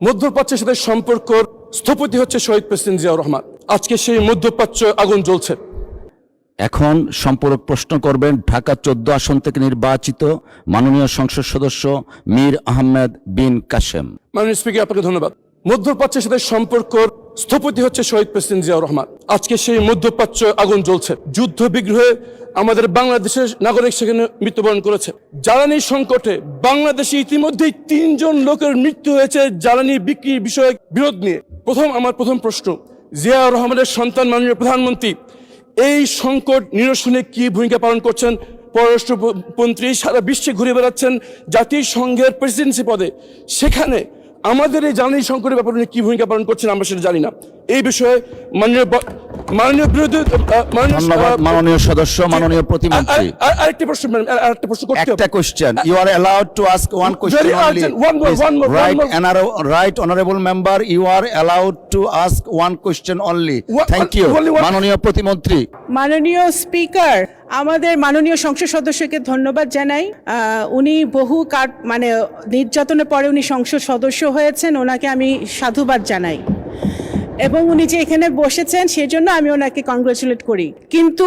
মধ্যপ্রাচ্যের সাথে সম্পর্ক স্থপতি হচ্ছে শহীদ প্রেসিডেন্ট জিয়াউর রহমান। আজকে সেই মধ্যপ্রাচ্য আগুন জ্বলছে। এখন সম্পূরক প্রশ্ন করবেন ঢাকা 14 আসন থেকে নির্বাচিত মাননীয় সংসদ সদস্য মীর আহমেদ বিন কাসেম। মাননীয় স্পিকার, আপনাকে ধন্যবাদ। মধ্যপ্রাচ্যের সাথে সম্পর্ক স্থপতি হচ্ছে শহীদ প্রেসিডেন্ট জিয়াউর রহমান। আজকে সেই মধ্যপ্রাচ্য আগুন জ্বলছে। যুদ্ধ বিগ্রহে আমাদের বাংলাদেশের নাগরিক সেখানে মৃত্যুবরণ করেছে। জ্বালানি সংকটে বাংলাদেশে ইতিমধ্যেই 3 জন লোকের মৃত্যু হয়েছে জ্বালানি বিক্রির বিষয়ে বিরোধ নিয়ে। আমার প্রথম প্রশ্ন, জিয়াউর রহমানের সন্তান মাননীয় প্রধানমন্ত্রী এই সংকট নিরসনে কি ভূমিকা পালন করছেন? পররাষ্ট্রমন্ত্রী সারা বিশ্বে ঘুরে বেড়াচ্ছেন জাতিসংঘের প্রেসিডেন্সি পদে, সেখানে আমাদের এই জ্বালানি সংকটের ব্যাপারে কি ভূমিকা পালন করছেন আমরা সেটা জানি না। এই বিষয়ে মাননীয় সদস্য, মাননীয় প্রতিমন্ত্রী, আরেকটি প্রশ্ন করতে হবে। একটা question, you are allowed to ask one question only. Right honourable member, you are allowed to ask one question only. Thank you. মাননীয় প্রতিমন্ত্রী। মাননীয় স্পিকার, আমাদের মাননীয় সংসদ সদস্যকে ধন্যবাদ জানাই। উনি বহু নির্যাতনের পরে উনি সংসদ সদস্য হয়েছেন, ওনাকে আমি সাধুবাদ জানাই এবং উনি যে এখানে বসেছেন সেজন্য আমি ওনাকে কংগ্রেচুলেট করি। কিন্তু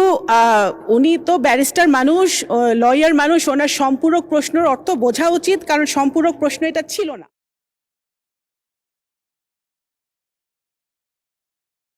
উনি তো ব্যারিস্টার মানুষ, লয়ার মানুষ, ওনার সম্পূরক প্রশ্নের অর্থ বোঝা উচিত, কারণ সম্পূরক প্রশ্ন এটা ছিল না।